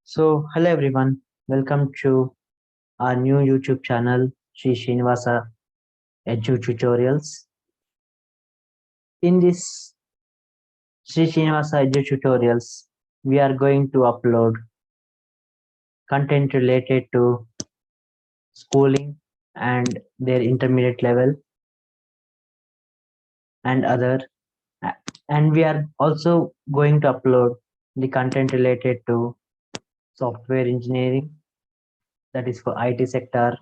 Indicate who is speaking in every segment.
Speaker 1: Hello everyone, welcome to our new YouTube channel, Sri Srinivasa Edu Tutorials. In this Sri Srinivasa Edu Tutorials, we are going to upload content related to schooling and their intermediate level and other. And we are also going to upload the content related to software engineering, that is for IT sector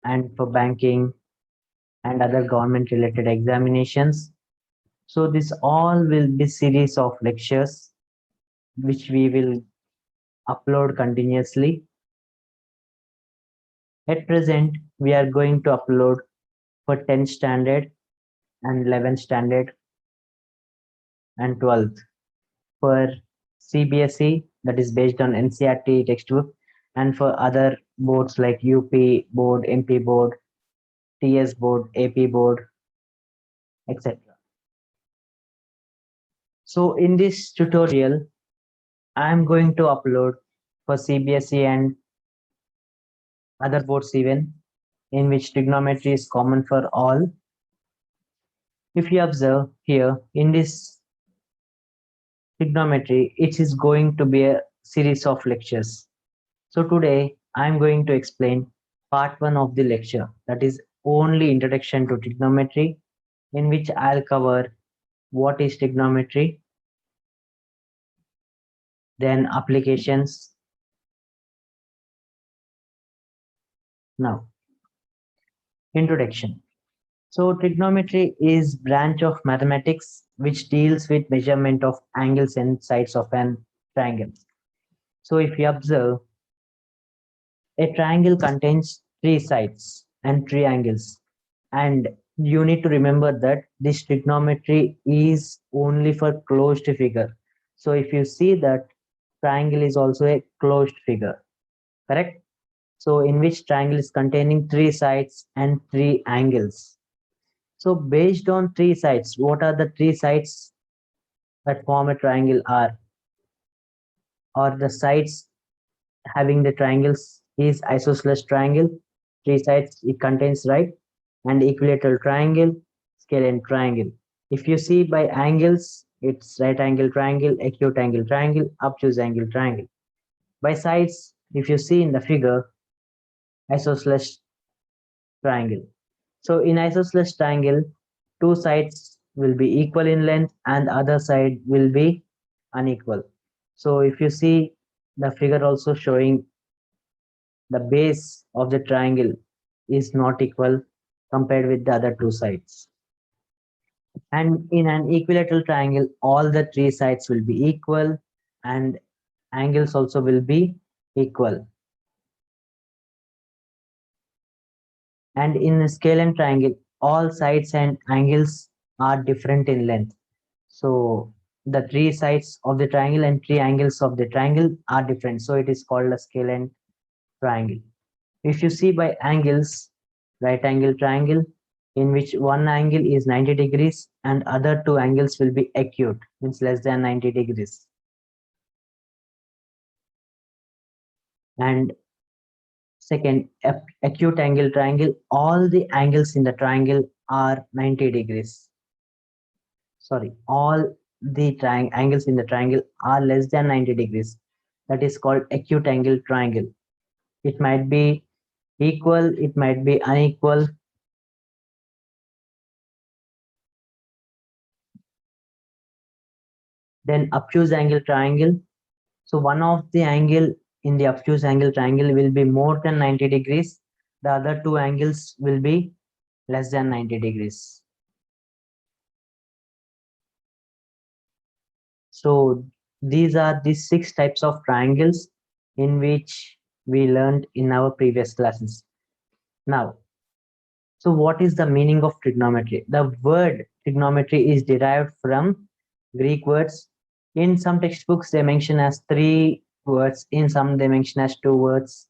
Speaker 1: and for banking and other government related examinations. So this all will be series of lectures which we will upload continuously. At present, we are going to upload for 10th standard and 11th standard and 12th. For CBSE, that is based on NCERT textbook, and for other boards like UP board, MP board, TS board, AP board, etc. So in this tutorial, I am going to upload for CBSE and other boards even, in which trigonometry is common for all. If you observe here in this trigonometry, it is going to be a series of lectures. So today I am going to explain part 1 of the lecture, that is only introduction to trigonometry, in which I'll cover what is trigonometry, then applications. Now, introduction. So trigonometry is branch of mathematics which deals with measurement of angles and sides of an triangle. So if you observe, a triangle contains three sides and three angles. And you need to remember that this trigonometry is only for closed figure. So if you see that triangle is also a closed figure, correct? So in which triangle is containing three sides and three angles. So based on three sides, what are the three sides that form a triangle are? Or the sides having the triangles is isosceles triangle, three sides it contains, right? And equilateral triangle, scalene triangle. If you see by angles, it's right angle triangle, acute angle triangle, obtuse angle triangle. By sides, if you see in the figure, isosceles triangle. So in isosceles triangle, two sides will be equal in length and the other side will be unequal. So if you see the figure also showing the base of the triangle is not equal compared with the other two sides. And in an equilateral triangle, all the three sides will be equal and angles also will be equal. And in a scalene triangle, all sides and angles are different in length. So the three sides of the triangle and three angles of the triangle are different. So it is called a scalene triangle. If you see by angles, right angle triangle, in which one angle is 90 degrees and other two angles will be acute, means less than 90 degrees. And second, acute angle triangle, all the angles in the triangle are 90 degrees. Sorry, all the angles in the triangle are less than 90 degrees. That is called acute angle triangle. It might be equal, it might be unequal. Then obtuse angle triangle. So one of the angle in the obtuse angle triangle will be more than 90 degrees. The other two angles will be less than 90 degrees. So these are the six types of triangles in which we learned in our previous classes. Now, so what is the meaning of trigonometry? The word trigonometry is derived from Greek words. In some textbooks, they mention as three words. In some, they mention as two words.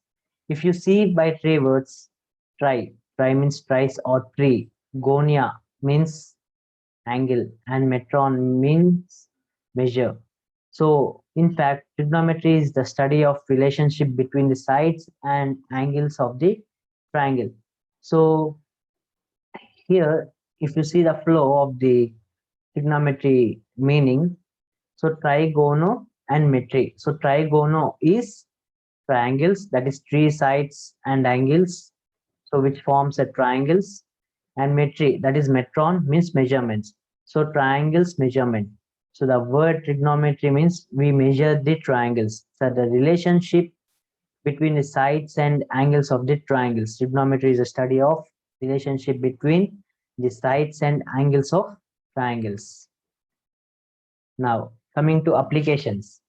Speaker 1: If you see by three words, tri means thrice or three. Gonia means angle, and metron means measure. So, in fact, trigonometry is the study of relationship between the sides and angles of the triangle. So, here, if you see the flow of the trigonometry meaning, so trigono and metry. So, trigono is triangles, that is three sides and angles, so which forms a triangles, and metry, that is metron, means measurements. So triangles measurement. So the word trigonometry means we measure the triangles. So the relationship between the sides and angles of the triangles. Trigonometry is a study of relationship between the sides and angles of triangles. Now coming to applications.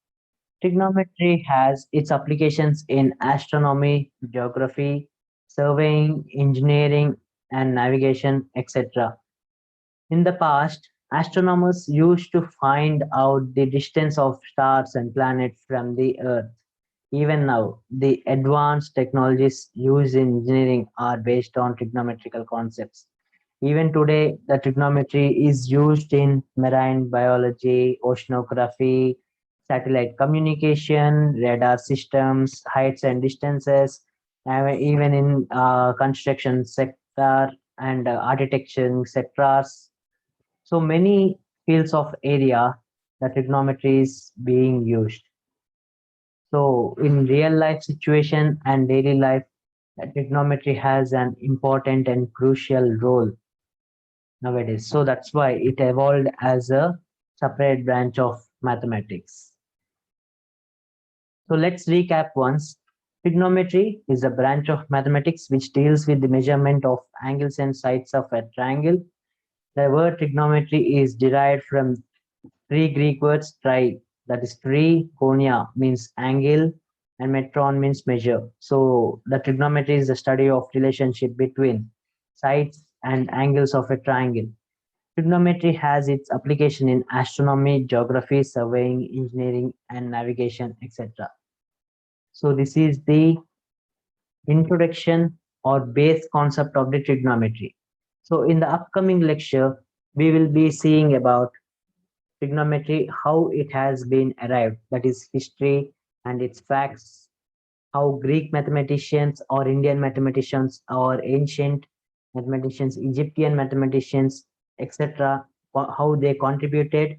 Speaker 1: Trigonometry has its applications in astronomy, geography, surveying, engineering, and navigation, etc. In the past, astronomers used to find out the distance of stars and planets from the Earth. Even now, the advanced technologies used in engineering are based on trigonometrical concepts. Even today, the trigonometry is used in marine biology, oceanography, satellite communication, radar systems, heights and distances, and even in construction sector and architecture sectors. So many fields of area that trigonometry is being used. So in real life situation and daily life, trigonometry has an important and crucial role nowadays. So that's why it evolved as a separate branch of mathematics. So let's recap once. Trigonometry is a branch of mathematics which deals with the measurement of angles and sides of a triangle. The word trigonometry is derived from three Greek words: tri, that is three, konia means angle, and metron means measure. So the trigonometry is the study of relationship between sides and angles of a triangle. Trigonometry has its application in astronomy, geography, surveying, engineering, and navigation, etc. So this is the introduction or base concept of the trigonometry. So in the upcoming lecture, we will be seeing about trigonometry, how it has been arrived, that is history and its facts, how Greek mathematicians or Indian mathematicians or ancient mathematicians, Egyptian mathematicians, etc., how they contributed.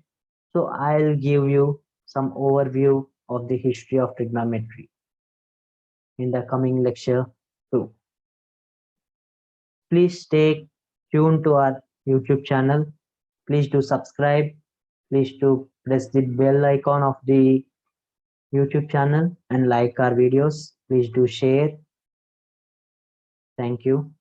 Speaker 1: So I'll give you some overview of the history of trigonometry in the coming lecture too. Please stay tuned to our YouTube channel. Please do subscribe. Please do press the bell icon of the YouTube channel and like our videos. Please do share. Thank you.